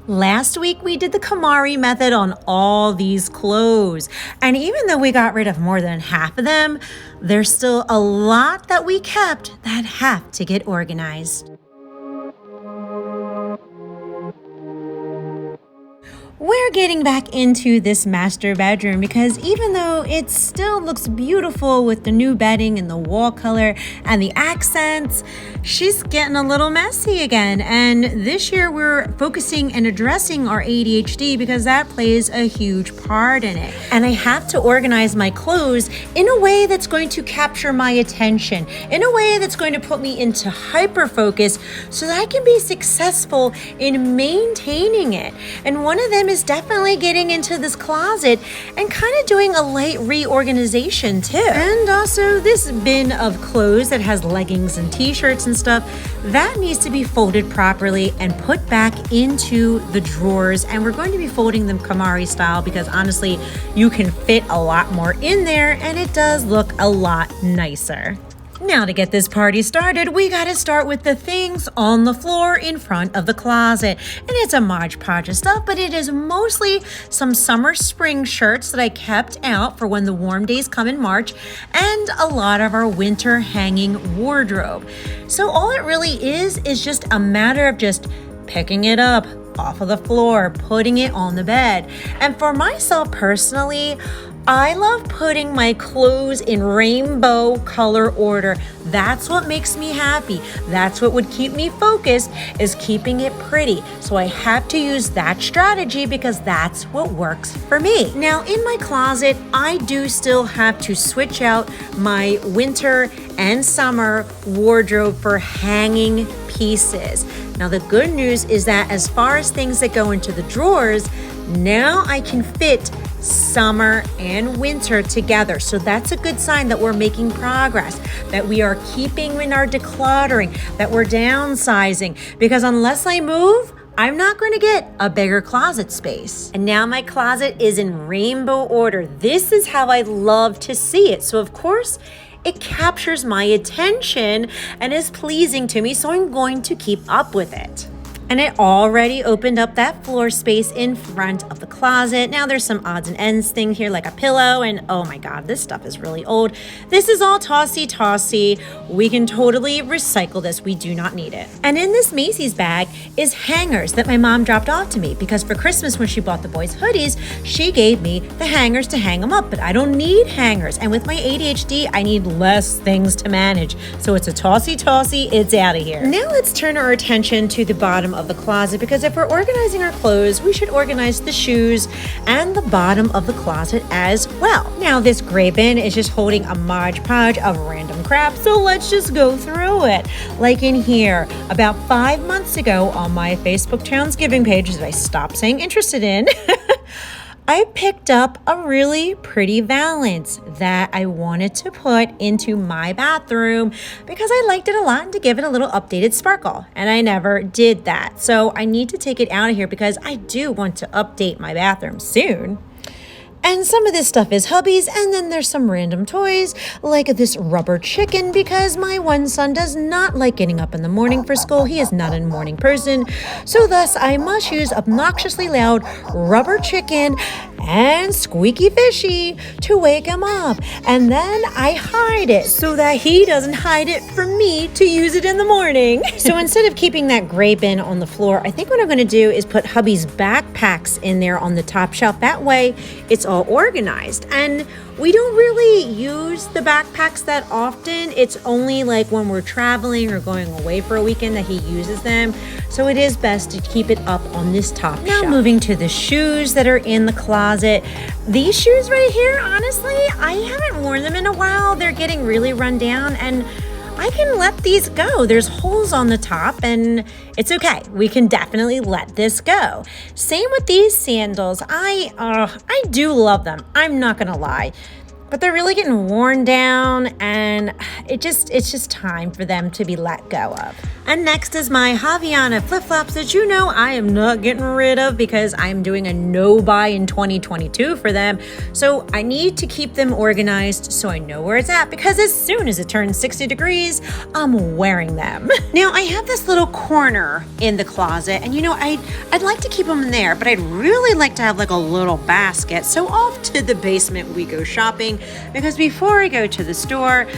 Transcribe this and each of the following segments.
Last week, we did the KonMari method on all these clothes. And even though we got rid of more than half of them, there's still a lot that we kept that have to get organized. We're getting back into this master bedroom because even though it still looks beautiful with the new bedding and the wall color and the accents, she's getting a little messy again. And this year we're focusing and addressing our ADHD because that plays a huge part in it. And I have to organize my clothes in a way that's going to capture my attention, in a way that's going to put me into hyper focus so that I can be successful in maintaining it. And one of them is definitely getting into this closet and kind of doing a light reorganization too. And also this bin of clothes that has leggings and t-shirts and stuff, that needs to be folded properly and put back into the drawers. And we're going to be folding them KonMari style because honestly, you can fit a lot more in there and it does look a lot nicer. Now to get this party started, we gotta start with the things on the floor in front of the closet. And it's a Mod Podge of stuff, but it is mostly some summer spring shirts that I kept out for when the warm days come in March, and a lot of our winter hanging wardrobe. So all it really is just a matter of just picking it up off of the floor, putting it on the bed. And for myself personally, I love putting my clothes in rainbow color order. That's what makes me happy. That's what would keep me focused, is keeping it pretty. So I have to use that strategy because that's what works for me. Now in my closet, I do still have to switch out my winter and summer wardrobe for hanging pieces. Now the good news is that as far as things that go into the drawers, now I can fit summer and winter together. So that's a good sign that we're making progress, that we are keeping in our decluttering, that we're downsizing, because unless I move, I'm not going to get a bigger closet space. And now my closet is in rainbow order. This is how I love to see it. So of course, it captures my attention and is pleasing to me, so I'm going to keep up with it. And it already opened up that floor space in front of the closet. Now there's some odds and ends thing here like a pillow, and oh my God, this stuff is really old. This is all tossy. We can totally recycle this. We do not need it. And in this Macy's bag is hangers that my mom dropped off to me because for Christmas when she bought the boys hoodies, she gave me the hangers to hang them up, but I don't need hangers. And with my ADHD, I need less things to manage. So it's a tossy, it's out of here. Now let's turn our attention to the bottom of the closet, because if we're organizing our clothes, we should organize the shoes and the bottom of the closet as well. Now this gray bin is just holding a Mod Podge of random crap, so let's just go through it. Like in here, about 5 months ago on my Facebook Townsgiving page that I stopped saying interested in, I picked up a really pretty valance that I wanted to put into my bathroom because I liked it a lot and to give it a little updated sparkle. And I never did that. So I need to take it out of here because I do want to update my bathroom soon. And some of this stuff is hubby's, and then there's some random toys like this rubber chicken because my one son does not like getting up in the morning for school. He is not a morning person. So thus I must use obnoxiously loud rubber chicken and squeaky fishy to wake him up. And then I hide it so that he doesn't hide it from me to use it in the morning. So instead of keeping that gray bin on the floor, I think what I'm going to do is put hubby's backpacks in there on the top shelf. That way it's all organized. And we don't really use the backpacks that often. It's only like when we're traveling or going away for a weekend that he uses them. So it is best to keep it up on this top shelf. Now moving to the shoes that are in the closet. These shoes right here, honestly, I haven't worn them in a while. They're getting really run down and I can let these go. There's holes on the top and it's okay. We can definitely let this go. Same with these sandals. I do love them. I'm not gonna lie. but they're really getting worn down, and it's just time for them to be let go of. And next is my Havaiana flip-flops that you know I am not getting rid of because I'm doing a no buy in 2022 for them. So I need to keep them organized so I know where it's at, because as soon as it turns 60 degrees, I'm wearing them. Now I have this little corner in the closet, and you know, I'd like to keep them in there, but I'd really like to have like a little basket. So off to the basement we go shopping, because before I go to the store,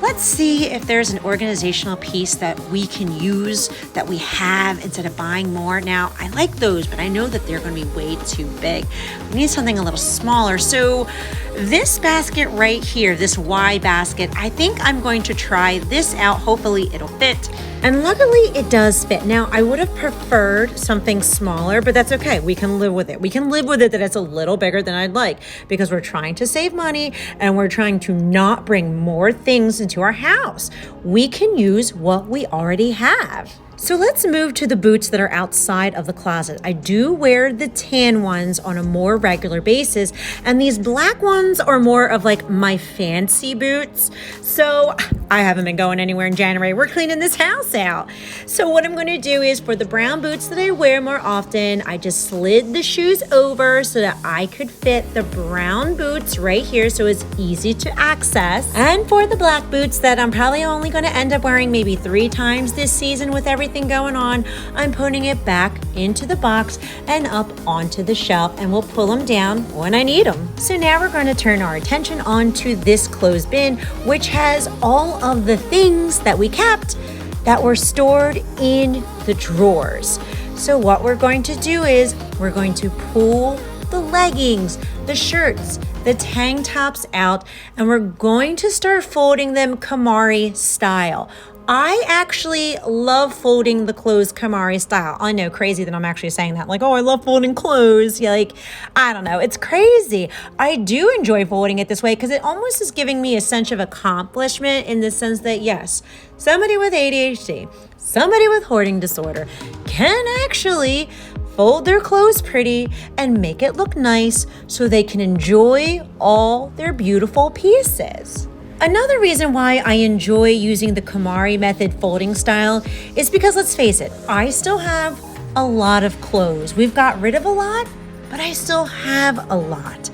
let's see if there's an organizational piece that we can use that we have instead of buying more. Now, I like those, but I know that they're going to be way too big. We need something a little smaller. So this basket right here, this Y basket, I think I'm going to try this out. Hopefully it'll fit. And luckily it does fit. Now, I would have preferred something smaller, but that's okay. We can live with it. We can live with it that it's a little bigger than I'd like, because we're trying to save money and we're trying to not bring more things into our house. We can use what we already have. So let's move to the boots that are outside of the closet. I do wear the tan ones on a more regular basis, and these black ones are more of like my fancy boots. So I haven't been going anywhere in January. We're cleaning this house out. So what I'm going to do is, for the brown boots that I wear more often, I just slid the shoes over so that I could fit the brown boots right here so it's easy to access. And for the black boots that I'm probably only going to end up wearing maybe 3 times this season with everything going on, I'm putting it back into the box and up onto the shelf, and we'll pull them down when I need them. So now we're going to turn our attention onto this clothes bin, which has all of the things that we kept that were stored in the drawers. So what we're going to do is we're going to pull the leggings, the shirts, the tank tops out, and we're going to start folding them KonMari style. I actually love folding the clothes KonMari style. I know, crazy that I'm actually saying that. Like, oh, I love folding clothes. Yeah, like, I don't know. It's crazy. I do enjoy folding it this way because it almost is giving me a sense of accomplishment, in the sense that, yes, somebody with ADHD, somebody with hoarding disorder can actually fold their clothes pretty and make it look nice so they can enjoy all their beautiful pieces. Another reason why I enjoy using the KonMari Method folding style is because, let's face it, I still have a lot of clothes. We've got rid of a lot, but I still have a lot.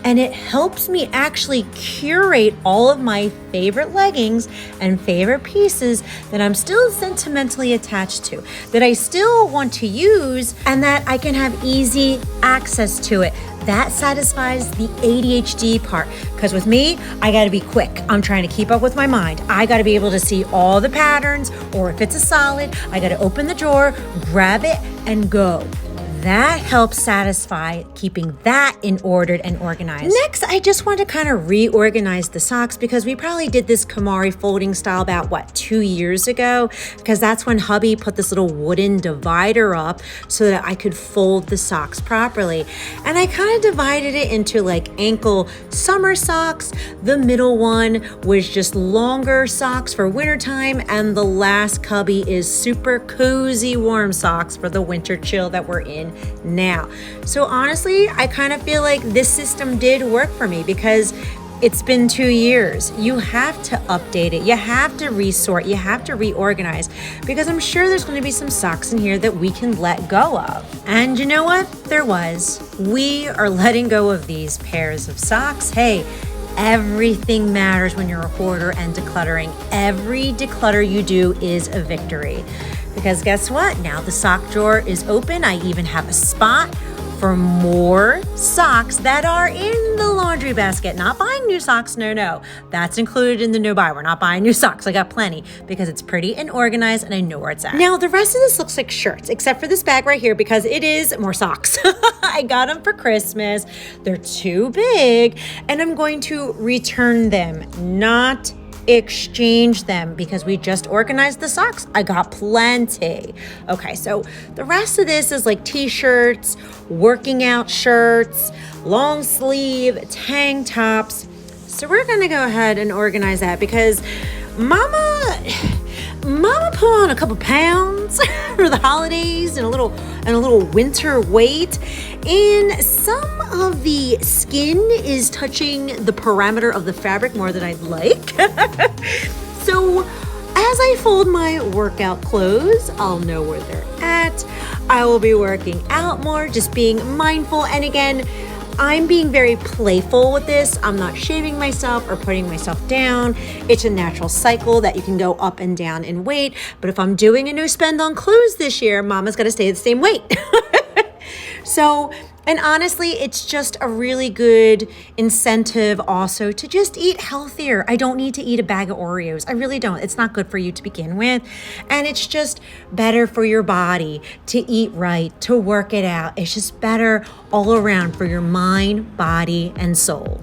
And it helps me actually curate all of my favorite leggings and favorite pieces that I'm still sentimentally attached to, that I still want to use, and that I can have easy access to it. That satisfies the ADHD part, because with me, I gotta be quick. I'm trying to keep up with my mind. I gotta be able to see all the patterns, or if it's a solid, I gotta open the drawer, grab it, and go. That helps satisfy keeping that in ordered and organized. Next, I just want to kind of reorganize the socks, because we probably did this KonMari folding style about 2 years ago, because that's when hubby put this little wooden divider up so that I could fold the socks properly. And I kind of divided it into like ankle summer socks. The middle one was just longer socks for wintertime, and the last cubby is super cozy warm socks for the winter chill that we're in now. So honestly, I kind of feel like this system did work for me, because it's been 2 years. You have to update it. You have to resort. You have to reorganize, because I'm sure there's going to be some socks in here that we can let go of. And you know what? There was. We are letting go of these pairs of socks. Hey, everything matters when you're a hoarder and decluttering. Every declutter you do is a victory. Because guess what? Now the sock drawer is open. I even have a spot for more socks that are in the laundry basket. Not buying new socks, no. That's included in the no buy. We're not buying new socks. I got plenty, because it's pretty and organized and I know where it's at. Now the rest of this looks like shirts, except for this bag right here, because it is more socks. I got them for Christmas. They're too big, and I'm going to return them, not exchange them, because we just organized the socks. I got plenty. Okay, so the rest of this is like t-shirts, working out shirts, long sleeve, tank tops. So we're gonna go ahead and organize that, because Mama Mama put on a couple pounds for the holidays and a little winter weight. And some of the skin is touching the parameter of the fabric more than I'd like. So as I fold my workout clothes, I'll know where they're at. I will be working out more, just being mindful. And again, I'm being very playful with this. I'm not shaming myself or putting myself down. It's a natural cycle that you can go up and down in weight. But if I'm doing a no spend on clothes this year, Mama's got to stay the same weight. So, and honestly, it's just a really good incentive also to just eat healthier. I don't need to eat a bag of Oreos. I really don't. It's not good for you to begin with. And it's just better for your body to eat right, to work it out. It's just better all around for your mind, body, and soul.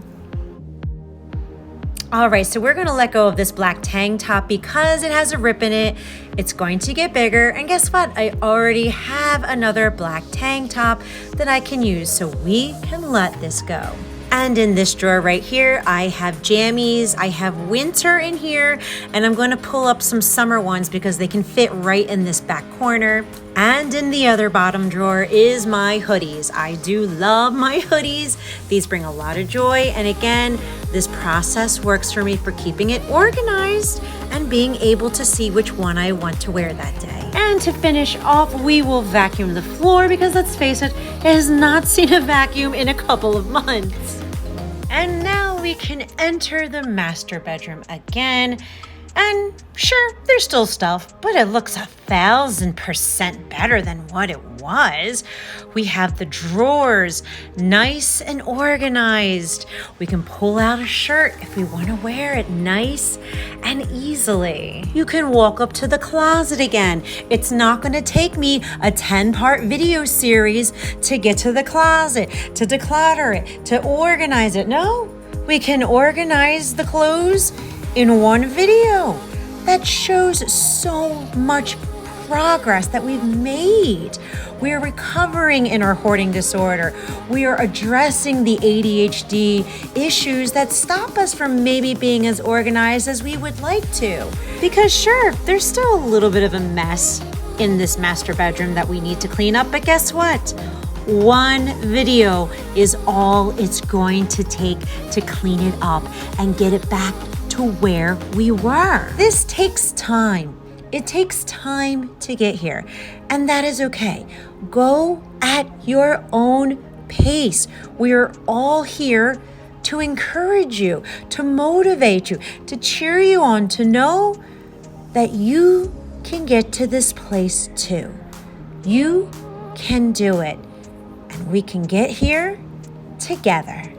All right, so we're gonna let go of this black tank top because it has a rip in it. It's going to get bigger, and guess what? I already have another black tank top that I can use, so we can let this go. And in this drawer right here, I have jammies, I have winter in here, and I'm gonna pull up some summer ones because they can fit right in this back corner. And in the other bottom drawer is my hoodies. I do love my hoodies. These bring a lot of joy. And again, this process works for me for keeping it organized and being able to see which one I want to wear that day. And to finish off, we will vacuum the floor because let's face it has not seen a vacuum in a couple of months. And now we can enter the master bedroom again. And sure, there's still stuff, but it looks 1,000% better than what it was. We have the drawers nice and organized. We can pull out a shirt if we want to wear it nice and easily. You can walk up to the closet again. It's not going to take me a 10-part video series to get to the closet, to declutter it, to organize it. No, we can organize the clothes in one video. That shows so much progress that we've made. We are recovering in our hoarding disorder. We are addressing the ADHD issues that stop us from maybe being as organized as we would like to. Because sure, there's still a little bit of a mess in this master bedroom that we need to clean up, but guess what? One video is all it's going to take to clean it up and get it back to where we were. This takes time. It takes time to get here, and that is okay. Go at your own pace. We are all here to encourage you, to motivate you, to cheer you on, to know that you can get to this place too. You can do it, and we can get here together.